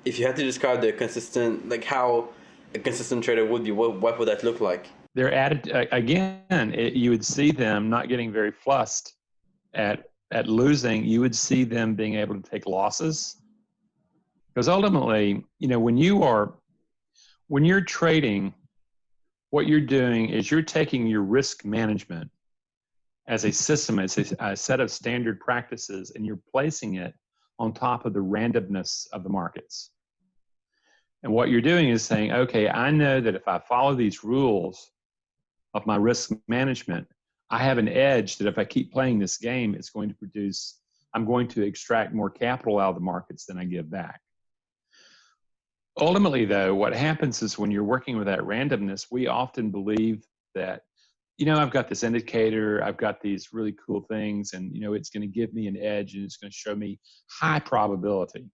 If you had to describe the consistent, like how a consistent trader would be, what would that look like? They're added again. You would see them not getting very flustered at losing. You would see them being able to take losses because ultimately, when you're trading, what you're doing is you're taking your risk management as a system, as a set of standard practices, and you're placing it on top of the randomness of the markets. And what you're doing is saying, okay, I know that if I follow these rules of my risk management, I have an edge that if I keep playing this game, it's going to produce, I'm going to extract more capital out of the markets than I give back. Ultimately, though, what happens is when you're working with that randomness, we often believe that, I've got this indicator, I've got these really cool things, and, it's going to give me an edge and it's going to show me high probability.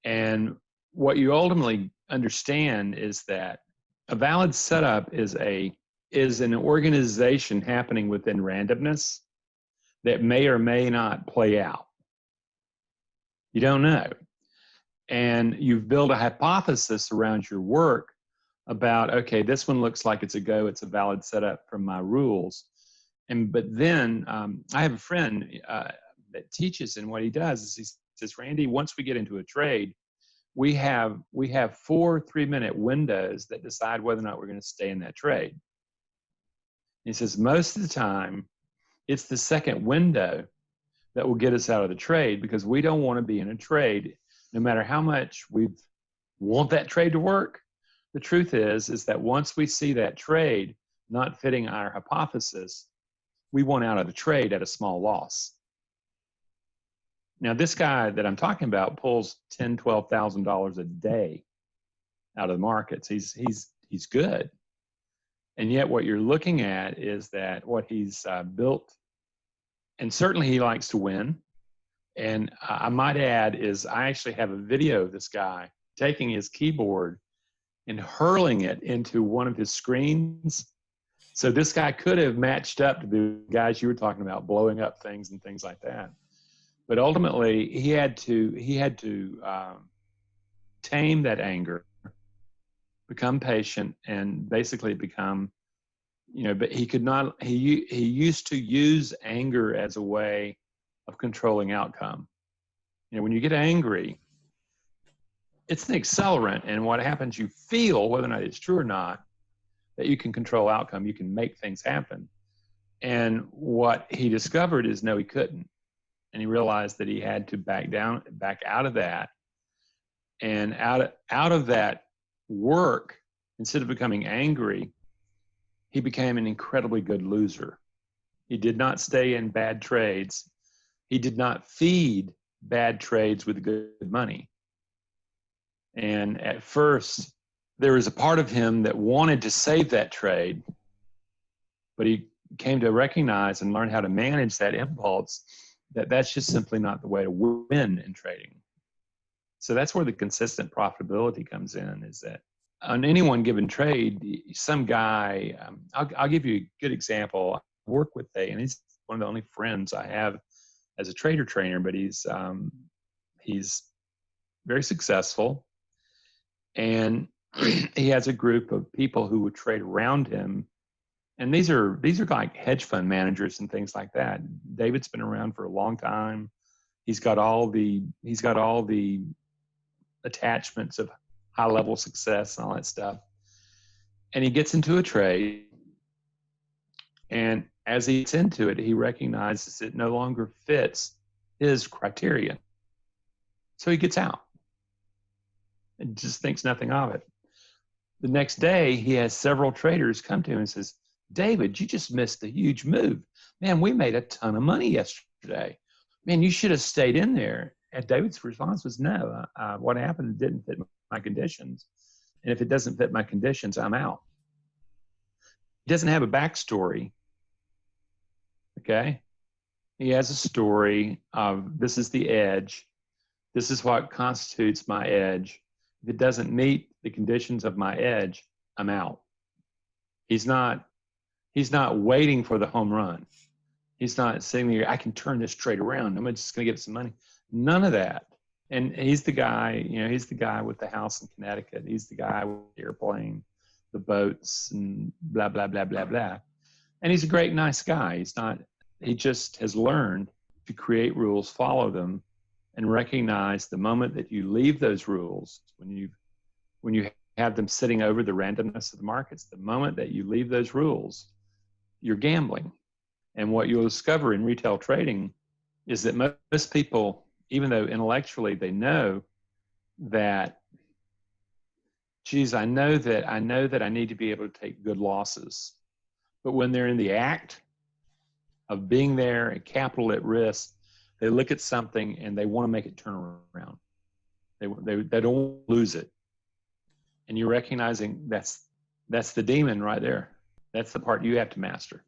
And what you ultimately understand is that a valid setup is an organization happening within randomness that may or may not play out. You don't know. And you've built a hypothesis around your work about, okay, this one looks like it's a go, it's a valid setup from my rules. But then I have a friend that teaches, and what he does is he says, Randy, once we get into a trade, we have 4 3-minute windows that decide whether or not we're going to stay in that trade. He says most of the time it's the second window that will get us out of the trade because we don't want to be in a trade no matter how much we want that trade to work. The truth is that once we see that trade not fitting our hypothesis, we want out of the trade at a small loss. Now, this guy that I'm talking about pulls $10,000, $12,000 a day out of the markets. He's good. And yet what you're looking at is that what he's built, and certainly he likes to win. And I might add is I actually have a video of this guy taking his keyboard and hurling it into one of his screens. So this guy could have matched up to the guys you were talking about, blowing up things and things like that. But ultimately, he had to tame that anger, become patient, and basically become, but he could not. He used to use anger as a way of controlling outcome. When you get angry, it's an accelerant, and what happens, you feel, whether or not it's true or not, that you can control outcome, you can make things happen. And what he discovered is no, he couldn't. And he realized that he had to back out of that. And out of that work, instead of becoming angry, he became an incredibly good loser. He did not stay in bad trades. He did not feed bad trades with good money. And at first, there was a part of him that wanted to save that trade, but he came to recognize and learn how to manage that impulse, that that's just simply not the way to win in trading. So that's where the consistent profitability comes in, is that on any one given trade, some guy, I'll give you a good example. I work with and he's one of the only friends I have as a trader trainer, but he's very successful. And he has a group of people who would trade around him. And these are like hedge fund managers and things like that. David's been around for a long time. He's got all the attachments of high level success and all that stuff. And he gets into a trade, and as he gets into it, he recognizes it no longer fits his criteria. So he gets out and just thinks nothing of it. The next day, he has several traders come to him and says, David, you just missed a huge move. Man, we made a ton of money yesterday. Man, you should have stayed in there. And David's response was, no, what happened didn't fit my conditions. And if it doesn't fit my conditions, I'm out. He doesn't have a backstory. Okay? He has a story of, this is the edge. This is what constitutes my edge. If it doesn't meet the conditions of my edge, I'm out. He's not waiting for the home run. He's not sitting there, I can turn this trade around. I'm just going to get some money. None of that. And he's the guy, he's the guy with the house in Connecticut. He's the guy with the airplane, the boats, and blah, blah, blah, blah, blah. And he's a great, nice guy. He just has learned to create rules, follow them, and recognize the moment that you leave those rules, when you have them sitting over the randomness of the markets, the moment that you leave those rules, you're gambling. And what you'll discover in retail trading is that most people, even though intellectually they know that, geez, I know that I need to be able to take good losses. But when they're in the act of being there and capital at risk, they look at something and they want to make it turn around. They don't lose it. And you're recognizing that's the demon right there. That's the part you have to master.